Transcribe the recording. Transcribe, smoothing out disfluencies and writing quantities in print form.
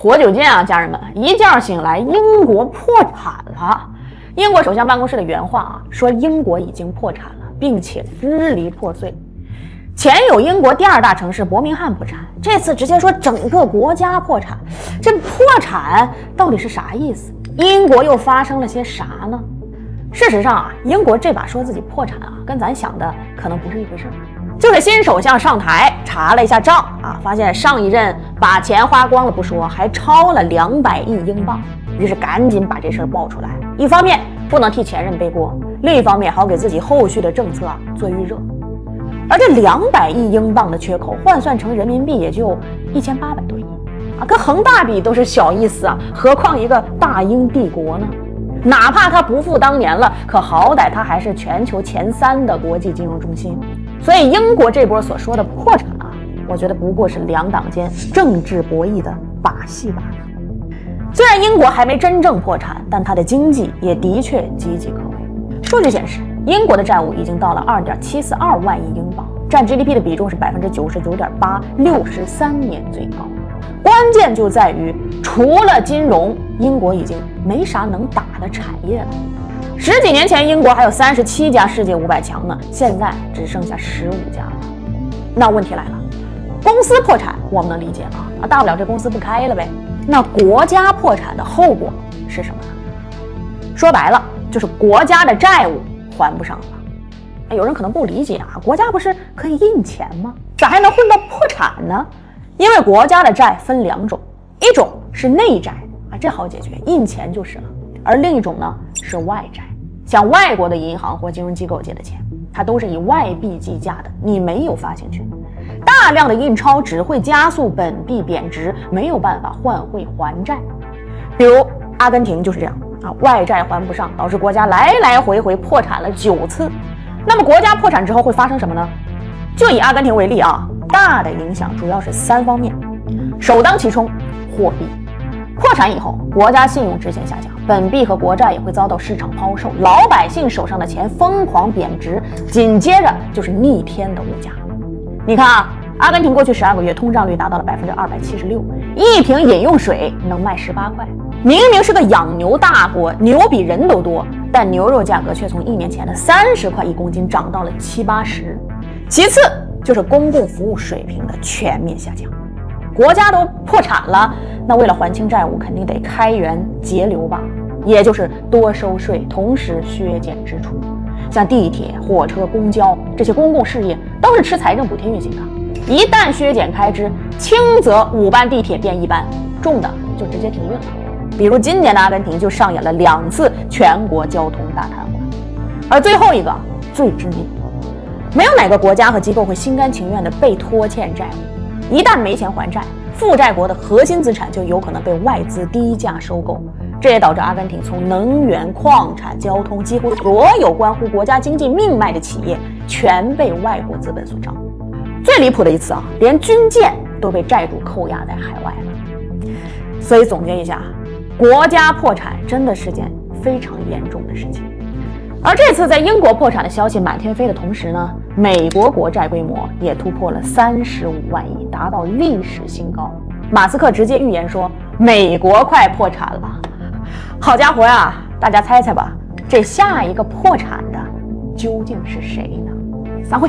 活久见啊，家人们！一觉醒来，英国破产了。英国首相办公室的原话啊，说英国已经破产了，并且支离破碎。前有英国第2大城市伯明翰破产，这次直接说整个国家破产。这破产到底是啥意思？英国又发生了些啥呢？事实上啊，英国这把说自己破产啊，跟咱想的可能不是一回事。就是新首相上台查了一下账啊，发现上一任把钱花光了不说，还超了200亿英镑，于是赶紧把这事儿爆出来。一方面不能替前任背锅，另一方面好给自己后续的政策啊做预热。而这200亿英镑的缺口换算成人民币也就1800多亿啊，跟恒大比都是小意思啊，何况一个大英帝国呢？哪怕它不复当年了，可好歹它还是全球前3的国际金融中心。所以英国这波所说的破产啊，我觉得不过是2党间政治博弈的把戏罢了。虽然英国还没真正破产，但它的经济也的确岌岌可危。数据显示，英国的债务已经到了2.742万亿英镑，占 GDP 的比重是 99.8%， 63年最高。关键就在于，除了金融，英国已经没啥能打的产业了。10几年前，英国还有37家世界500强呢，现在只剩下15家了。那问题来了，公司破产我们能理解吗？大不了这公司不开了呗。那国家破产的后果是什么呢？说白了，就是国家的债务还不上了。有人可能不理解啊，国家不是可以印钱吗？咋还能混到破产呢？因为国家的债分2种，一种是内债啊，这好解决，印钱就是了。而另一种呢是外债，向外国的银行或金融机构借的钱，它都是以外币计价的，你没有发行权。大量的印钞只会加速本币贬值，没有办法换汇还债。比如阿根廷就是这样啊，外债还不上，导致国家来来回回破产了9次。那么国家破产之后会发生什么呢？就以阿根廷为例啊，大的影响主要是3方面，首当其冲，货币。破产以后，国家信用直线下降，本币和国债也会遭到市场抛售，老百姓手上的钱疯狂贬值，紧接着就是逆天的物价。你看啊，阿根廷过去12个月通胀率达到了276%，一瓶饮用水能卖18块。明明是个养牛大国，牛比人都多，但牛肉价格却从1年前的30块1公斤涨到了70、80。其次就是公共服务水平的全面下降。国家都破产了，那为了还清债务，肯定得开源节流吧，也就是多收税，同时削减支出。像地铁、火车、公交这些公共事业都是吃财政补贴运行的，一旦削减开支，轻则5班地铁变1班，重的就直接停运了。比如今年的阿根廷就上演了2次全国交通大瘫痪。而最后一个最致命，没有哪个国家和机构会心甘情愿地被拖欠债务，一旦没钱还债，负债国的核心资产就有可能被外资低价收购。这也导致阿根廷从能源、矿产、交通，几乎所有关乎国家经济命脉的企业全被外国资本所掌握。最离谱的一次啊，连军舰都被债主扣押在海外了。所以总结一下，国家破产真的是件非常严重的事情。而这次在英国破产的消息满天飞的同时呢，美国国债规模也突破了35万亿，达到历史新高。马斯克直接预言说美国快破产了。好家伙呀，大家猜猜吧，这下一个破产的究竟是谁呢？散会。